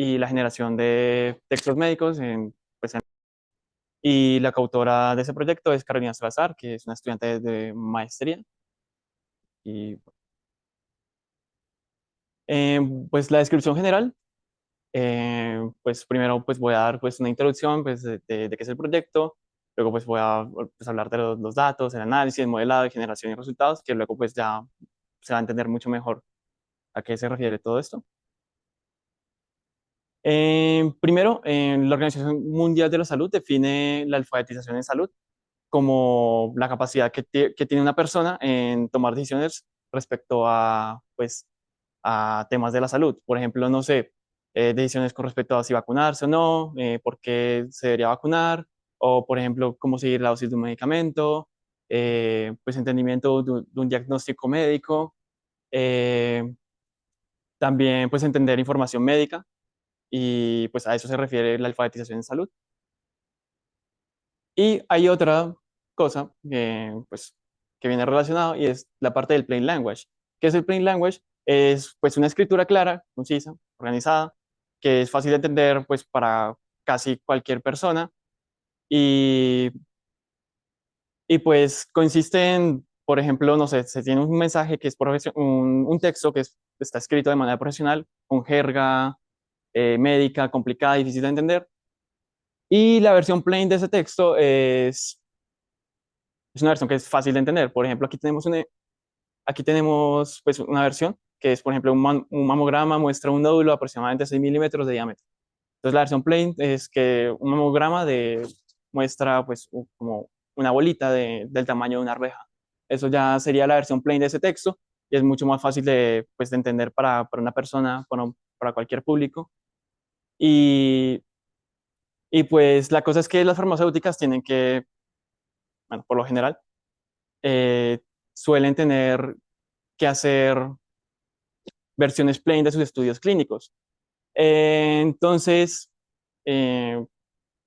y la generación de textos médicos y la coautora de ese proyecto es Carolina Salazar, que es una estudiante de maestría. Y eh, pues la descripción general, pues primero pues voy a dar pues una introducción pues de qué es el proyecto, luego pues voy a pues, hablar de los datos, el análisis, el modelado, generación y resultados, que luego pues ya se va a entender mucho mejor a qué se refiere todo esto. Primero, la Organización Mundial de la Salud define la alfabetización en salud como la capacidad que tiene una persona en tomar decisiones respecto a, pues, a temas de la salud. Por ejemplo, no sé, decisiones con respecto a si vacunarse o no, por qué se debería vacunar, o por ejemplo, cómo seguir la dosis de un medicamento, pues entendimiento de un diagnóstico médico, eh, también pues entender información médica y pues a eso se refiere la alfabetización en salud. Y hay otra cosa pues, que viene relacionado y es la parte del plain language. ¿Qué es el plain language? Es pues una escritura clara, concisa, organizada, que es fácil de entender pues para casi cualquier persona y, y pues consiste en, por ejemplo, no sé, se tiene un mensaje que es un texto que está escrito de manera profesional, con jerga médica, complicada, difícil de entender. Y la versión plain de ese texto es una versión que es fácil de entender. Por ejemplo, aquí tenemos pues, una versión que es, por ejemplo, un mamograma muestra un nódulo de aproximadamente 6 milímetros de diámetro. Entonces, la versión plain es que un mamograma muestra pues, como una bolita del tamaño de una arveja. Eso ya sería la versión plain de ese texto y es mucho más fácil pues, de entender para una persona, para cualquier público. Y, y pues la cosa es que las farmacéuticas tienen que, bueno, por lo general, eh, suelen tener que hacer versiones plain de sus estudios clínicos. Entonces, eh,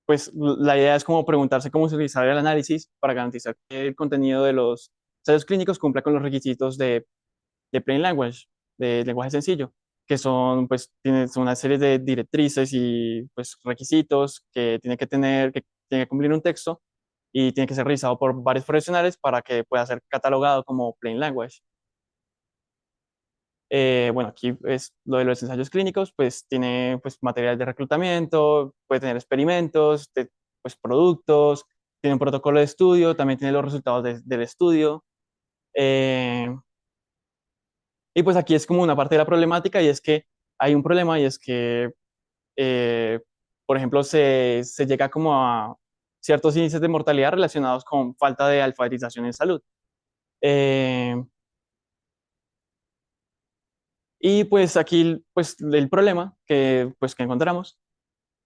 pues la idea es como preguntarse cómo se utilizaría el análisis para garantizar que el contenido de los ensayos clínicos cumpla con los requisitos de plain language, de lenguaje sencillo, que son, pues, son una serie de directrices y pues, requisitos que tiene que cumplir un texto y tiene que ser revisado por varios profesionales para que pueda ser catalogado como plain language. Bueno, aquí es lo de los ensayos clínicos, pues tiene pues, material de reclutamiento, puede tener experimentos, pues, productos, tiene un protocolo de estudio, también tiene los resultados del estudio. Eh, y pues aquí es como una parte de la problemática y es que hay un problema y es que, eh, por ejemplo, se llega como a ciertos índices de mortalidad relacionados con falta de alfabetización en salud. Eh, y pues aquí pues, el problema que encontramos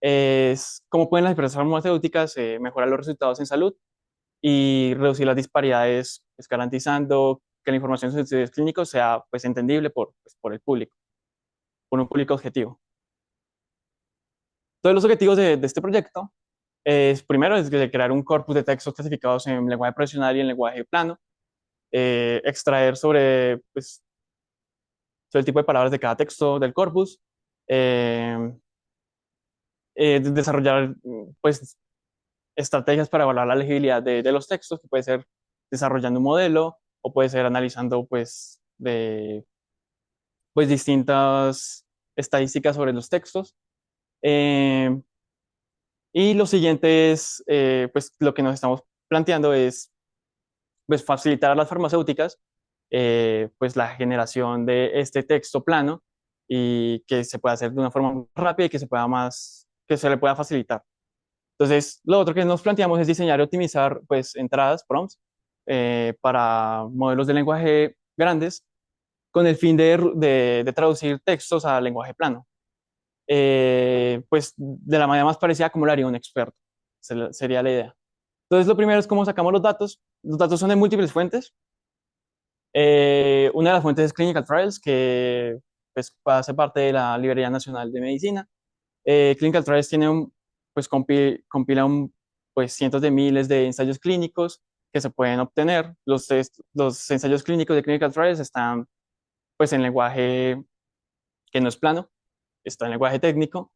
es cómo pueden las empresas farmacéuticas mejorar los resultados en salud y reducir las disparidades, pues, garantizando que la información de los estudios clínicos sea pues, entendible por el público, por un público objetivo. Todos los objetivos de este proyecto primero es de crear un corpus de textos clasificados en lenguaje profesional y en lenguaje plano, extraer pues, sobre el tipo de palabras de cada texto del corpus, eh, desarrollar pues, estrategias para evaluar la legibilidad de los textos, que puede ser desarrollando un modelo o puede ser analizando pues distintas estadísticas sobre los textos. Eh, y lo siguiente es, pues lo que nos estamos planteando es pues, facilitar a las farmacéuticas pues la generación de este texto plano y que se pueda hacer de una forma rápida y que se le pueda facilitar. Entonces, lo otro que nos planteamos es diseñar y optimizar pues, entradas, prompts, para modelos de lenguaje grandes con el fin de traducir textos a lenguaje plano. Pues de la manera más parecida como lo haría un experto, sería la idea. Entonces, lo primero es cómo sacamos los datos. Los datos son de múltiples fuentes. Una de las fuentes es Clinical Trials, que pues, hace parte de la Librería Nacional de Medicina. Clinical Trials pues, compila pues, cientos de miles de ensayos clínicos que se pueden obtener. Los ensayos clínicos de Clinical Trials están pues, en lenguaje que no es plano, está en lenguaje técnico.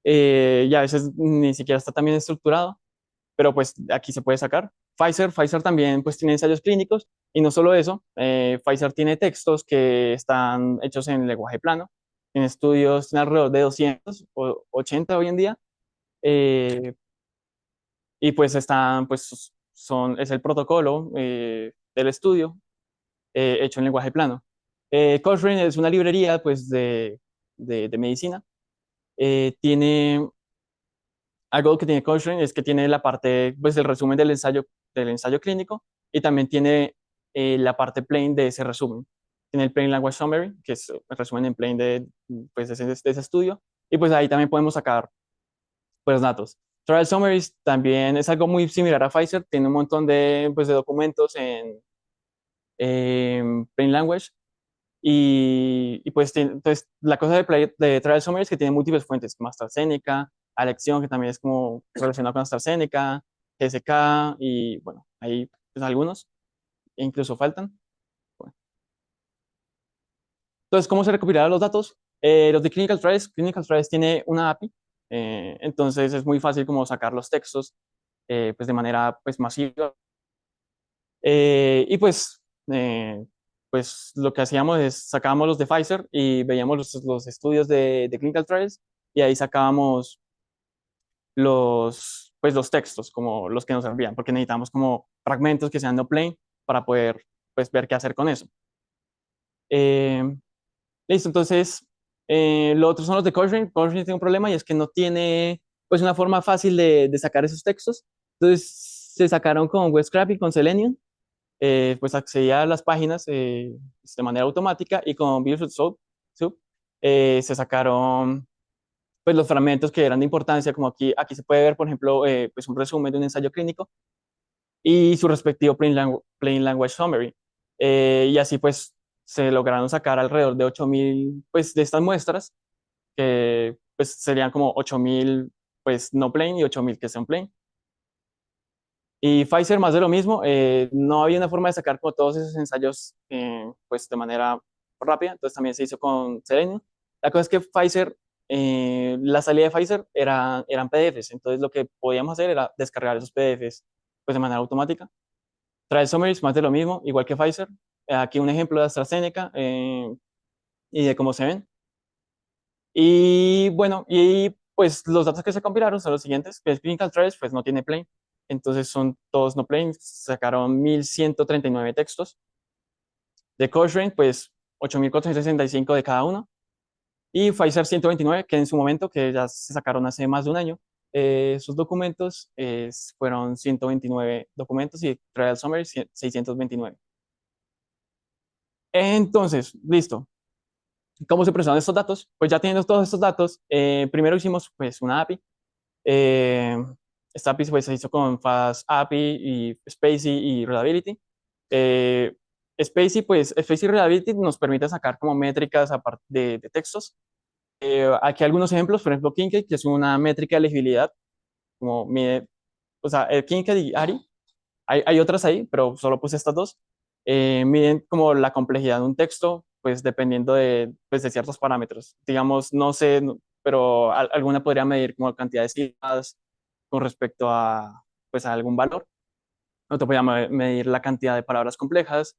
y a veces ni siquiera está tan bien estructurado, pero pues aquí se puede sacar. Pfizer también pues tiene ensayos clínicos y no solo eso, Pfizer tiene textos que están hechos en lenguaje plano, en estudios tiene alrededor de 280 hoy en día, eh, y pues están, pues es el protocolo del estudio hecho en lenguaje plano. Cochrane es una librería pues de medicina. Tiene algo que tiene Cochrane es que tiene la parte, pues el resumen del ensayo clínico y también tiene la parte plain de ese resumen. Tiene el Plain Language Summary, que es el resumen en plain pues, de ese estudio, y pues ahí también podemos sacar pues datos. Trial Summaries también es algo muy similar a Pfizer, tiene un montón de, pues, de documentos en Plain Language y pues entonces, la cosa de Trial Summary es que tiene múltiples fuentes, como AstraZeneca, Alexion, que también es como relacionado con AstraZeneca, GSK, y bueno, ahí pues algunos, e incluso faltan. Bueno. Entonces, ¿cómo se recopilaron los datos? Los de Clinical Trials tiene una API, entonces es muy fácil como sacar los textos pues de manera pues masiva. Y eh, pues lo que hacíamos es sacábamos los de Pfizer y veíamos los estudios de Clinical Trials y ahí sacábamos pues los textos, como los que nos servían, porque necesitamos como fragmentos que sean no plain para poder pues ver qué hacer con eso. Eh, Listo, entonces lo otro son los de Cochrane. Cochrane tiene un problema y es que no tiene pues una forma fácil de sacar esos textos. Entonces se sacaron con Web Scraping, con Selenium, pues accedía a las páginas de manera automática y con Visual Soup se sacaron pues los fragmentos que eran de importancia, como aquí se puede ver, por ejemplo, pues un resumen de un ensayo clínico y su respectivo Plain Language Summary. Y así pues se lograron sacar alrededor de 8.000 pues de estas muestras, que pues serían como 8.000 pues no plain y 8.000 que son plain. Y Pfizer más de lo mismo, no había una forma de sacar como todos esos ensayos pues de manera rápida, entonces también se hizo con Selenium. La cosa es que Pfizer, la salida de Pfizer eran PDFs, entonces lo que podíamos hacer era descargar esos PDFs pues de manera automática. Trial Summaries más de lo mismo, igual que Pfizer. Aquí un ejemplo de AstraZeneca y de cómo se ven. Y bueno, y pues los datos que se compilaron son los siguientes, que es Clinical Trials, pues no tiene plain, entonces son todos no plain, sacaron 1.139 textos. De Cochrane, pues 8.465 de cada uno. Y Pfizer 129, que en su momento, que ya se sacaron hace más de un año, sus documentos fueron 129 documentos y Trial Summary 629. Entonces, listo. ¿Cómo se procesan estos datos? Pues ya teniendo todos estos datos, primero hicimos pues una API. Eh, esta API pues, se hizo con Fast API y Spacey y Readability. Eh, Spacey y Readability nos permite sacar como métricas aparte de textos. Aquí algunos ejemplos, por ejemplo, Kincaid, que es una métrica de legibilidad, como mide, o sea, el Kincaid y ARI, hay otras ahí, pero solo puse estas dos. Miden como la complejidad de un texto, pues dependiendo pues, de ciertos parámetros. Digamos, no sé, pero alguna podría medir como cantidad de sílabas con respecto pues, a algún valor. Otra podría medir la cantidad de palabras complejas.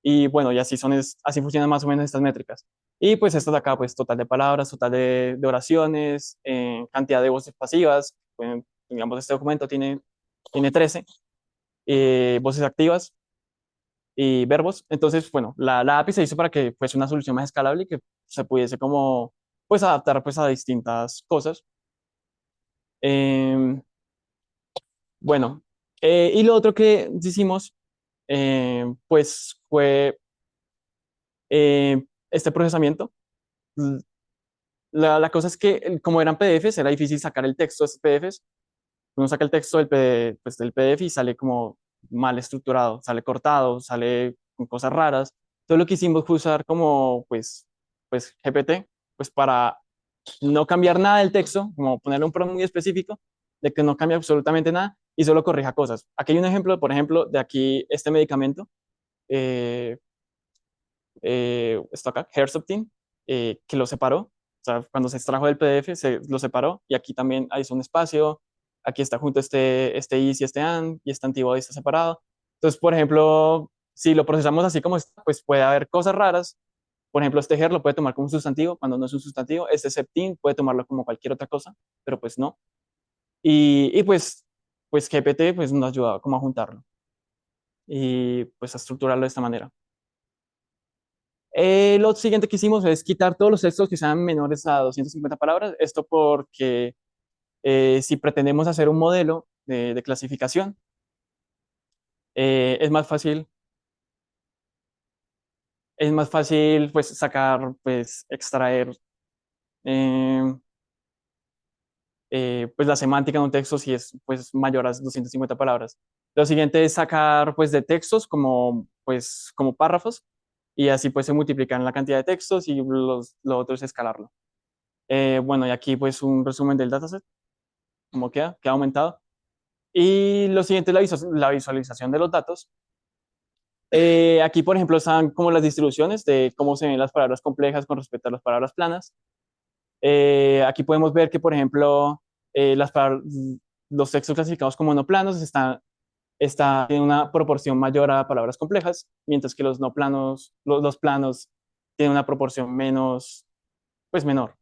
Y bueno, y así funcionan más o menos estas métricas. Y pues esto de acá, pues total de palabras, total de oraciones, cantidad de voces pasivas. Pues, digamos, este documento tiene 13 voces activas y verbos. Entonces, bueno, la API se hizo para que fuese una solución más escalable y que se pudiese como, pues, adaptar pues a distintas cosas. Eh, bueno, y lo otro que hicimos, pues, fue este procesamiento. La cosa es que como eran PDFs, era difícil sacar el texto de esos PDFs. Uno saca el texto pues, del PDF y sale como mal estructurado, sale cortado, sale con cosas raras. Todo lo que hicimos fue usar como, pues GPT, pues para no cambiar nada del texto, como ponerle un prompt muy específico de que no cambie absolutamente nada y solo corrija cosas. Aquí hay un ejemplo, por ejemplo, de aquí este medicamento, eh, esto acá, Herceptin, que lo separó. sea, cuando se extrajo del PDF, se lo separó y aquí también hay un espacio, aquí está junto este is y este and, y este antibody está separado. Entonces, por ejemplo, si lo procesamos así como está, pues puede haber cosas raras. Por ejemplo, este her lo puede tomar como un sustantivo cuando no es un sustantivo. Este septin puede tomarlo como cualquier otra cosa, pero pues no. Y pues GPT pues nos ayuda como a juntarlo y pues a estructurarlo de esta manera. Lo siguiente que hicimos es quitar todos los textos que sean menores a 250 palabras. Esto porque si pretendemos hacer un modelo de clasificación, es más fácil, pues sacar, pues extraer eh, pues la semántica de un texto si es pues mayor a 250 palabras. Lo siguiente es sacar pues de textos como párrafos y así pues se multiplican la cantidad de textos y lo otro es escalarlo. Bueno, y aquí pues un resumen del dataset, como queda aumentado. Y lo siguiente es la visualización de los datos. Aquí, por ejemplo, están como las distribuciones de cómo se ven las palabras complejas con respecto a las palabras planas. Aquí podemos ver que, por ejemplo, los textos clasificados como no planos tienen una proporción mayor a palabras complejas, mientras que los no planos, los planos tienen una proporción pues menor,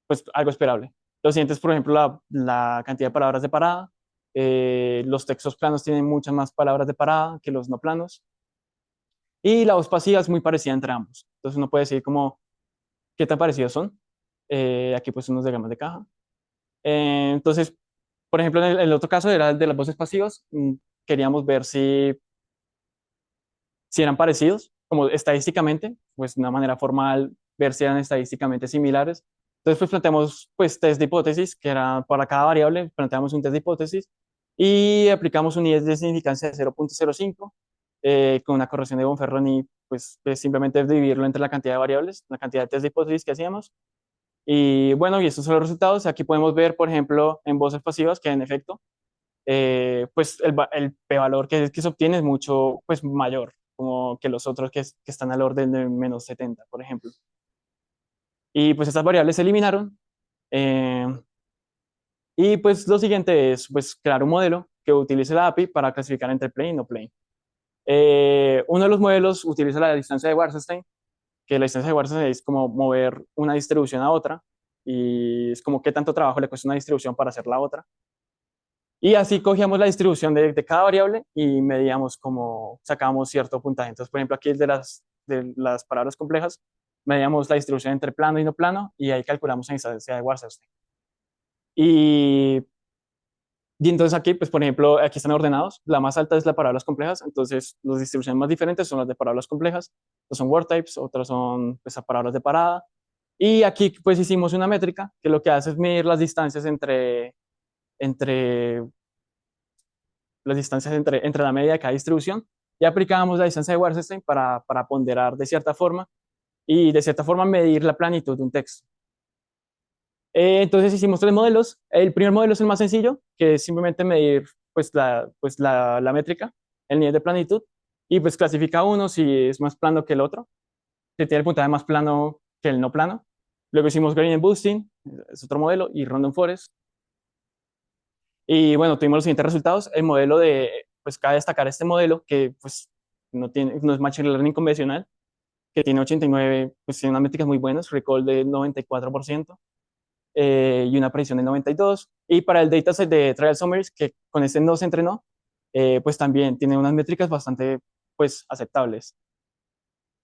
pues algo esperable. Los siguientes, por ejemplo, la cantidad de palabras de parada. Los textos planos tienen muchas más palabras de parada que los no planos. Y la voz pasiva es muy parecida entre ambos. Entonces uno puede decir como qué tan parecidos son. Aquí pues unos diagramas de caja. Entonces, por ejemplo, en el otro caso era el de las voces pasivas. Queríamos ver si eran parecidos, como estadísticamente, pues de una manera formal, ver si eran estadísticamente similares. Entonces, pues planteamos pues test de hipótesis, que era para cada variable, planteamos un test de hipótesis y aplicamos un IS de significancia de 0.05 con una corrección de Bonferroni, pues simplemente dividirlo entre la cantidad de variables, la cantidad de test de hipótesis que hacíamos. Y bueno, y estos son los resultados. Aquí podemos ver, por ejemplo, en voces pasivas que en efecto pues el p-valor que se obtiene es mucho pues, mayor, como que los otros que están al orden de -70, por ejemplo. Y pues estas variables se eliminaron. eh, y pues lo siguiente es pues, crear un modelo que utilice la API para clasificar entre plane y no plane. Uno de los modelos utiliza la distancia de Wasserstein, que la distancia de Wasserstein es como mover una distribución a otra, y es como qué tanto trabajo le cuesta una distribución para hacer la otra. Y así cogíamos la distribución de cada variable y medíamos como sacábamos cierto puntaje. Entonces, por ejemplo, aquí el de las palabras complejas, medíamos la distribución entre plano y no plano y ahí calculamos la distancia de Wasserstein. Y, y entonces aquí, pues por ejemplo, aquí están ordenados. La más alta es la palabras complejas, entonces las distribuciones más diferentes son las de palabras complejas. Estos son word types, otras son pues, palabras de parada. Y aquí pues hicimos una métrica que lo que hace es medir las distancias entre entre la media de cada distribución y aplicábamos la distancia de Wasserstein para ponderar de cierta forma y de cierta forma medir la planitud de un texto. Entonces hicimos tres modelos. El primer modelo es el más sencillo, que es simplemente medir la métrica, el nivel de planitud, y pues clasifica uno si es más plano que el otro, si tiene el puntaje más plano que el no plano. Luego hicimos Gradient Boosting, es otro modelo, y Random Forest. Y bueno, tuvimos los siguientes resultados. Pues cabe destacar este modelo que pues no es Machine Learning convencional, que tiene 89, pues tiene unas métricas muy buenas, recall de 94% y una precisión de 92%. Y para el dataset de Trial Summaries, que con este no se entrenó, pues también tiene unas métricas bastante pues aceptables.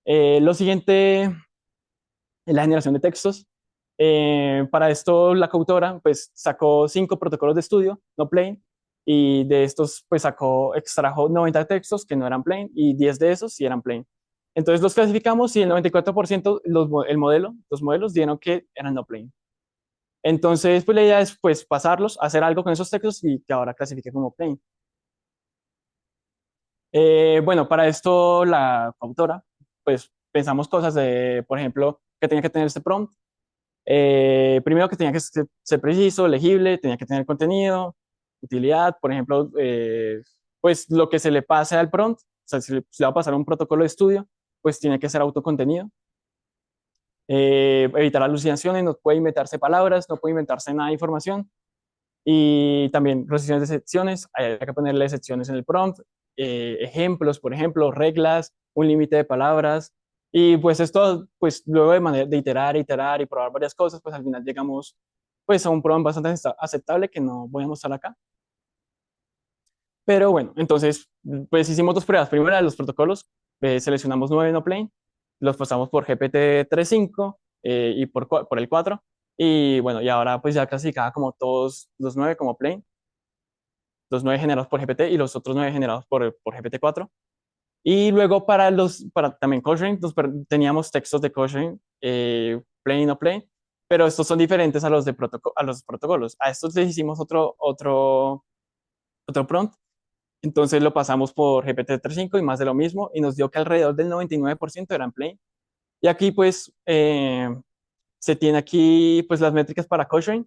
Lo siguiente es la generación de textos. Para esto la coautora pues sacó 5 protocolos de estudio, no plain, y de estos pues extrajo 90 textos que no eran plain y 10 de esos sí eran plain. Entonces los clasificamos y el 94% los modelos dieron que eran no plain. Entonces pues la idea es pues pasarlos, hacer algo con esos textos y que ahora clasifique como plain. Bueno, para esto la coautora pues pensamos cosas de, por ejemplo, que tenía que tener este prompt. Primero que tenía que ser preciso, legible, tenía que tener contenido, utilidad, por ejemplo, pues lo que se le pase al prompt, o sea, si le va a pasar un protocolo de estudio, pues tiene que ser autocontenido. evitar alucinaciones, no puede inventarse palabras, no puede inventarse nada de información. Y también posiciones de excepciones, hay que ponerle excepciones en el prompt, ejemplos, por ejemplo, reglas, un límite de palabras. Y pues esto, pues luego de iterar, iterar y probar varias cosas, pues al final llegamos pues a un prompt bastante aceptable que no voy a mostrar acá. Pero bueno, entonces, pues hicimos dos pruebas. Primero, de los protocolos, seleccionamos 9 no plane, los pasamos por GPT-3.5 y por el 4. Y bueno, y ahora pues ya clasificaba como todos los 9 como plane, los 9 generados por GPT y los otros 9 generados por GPT-4. Y luego para también Cochrane, teníamos textos de Cochrane, plane y no plane, pero estos son diferentes a a los protocolos. A estos les hicimos otro prompt. Entonces lo pasamos por GPT-3.5 y más de lo mismo, y nos dio que alrededor del 99% eran plain. Y aquí pues se tiene aquí pues las métricas para Cochrane.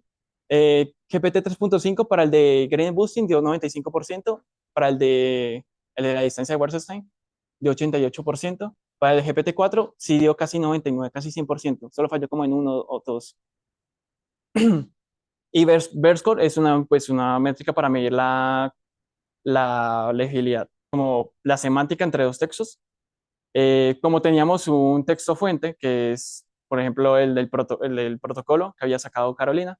GPT-3.5 para el de Gradient Boosting dio 95%, para el de la distancia de Wasserstein dio 88%, para el GPT-4 sí dio casi 99, casi 100%, solo falló como en uno o dos. Y Verscore es pues una métrica para medir la legibilidad, como la semántica entre dos textos. Como teníamos un texto fuente, que es, por ejemplo, el del protocolo que había sacado Carolina,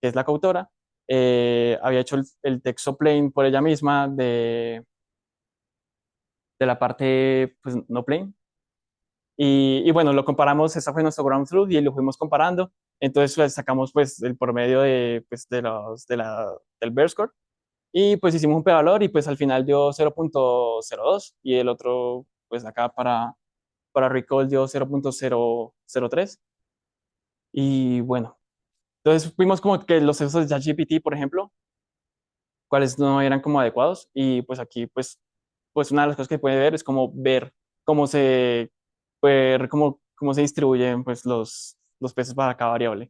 que es la coautora, había hecho el texto plain por ella misma de la parte pues, no plain. Y bueno, lo comparamos, ese fue nuestro ground truth y lo fuimos comparando. Entonces pues, sacamos pues, el promedio pues, del Bear Score. Y pues hicimos un p-valor y pues al final dio 0.02 y el otro, pues acá para Recall dio 0.003. Y bueno, entonces vimos como que los usos de ChatGPT, por ejemplo, cuáles no eran como adecuados. Y pues aquí, pues una de las cosas que puede ver es como ver cómo se, cómo se distribuyen pues los peces para cada variable.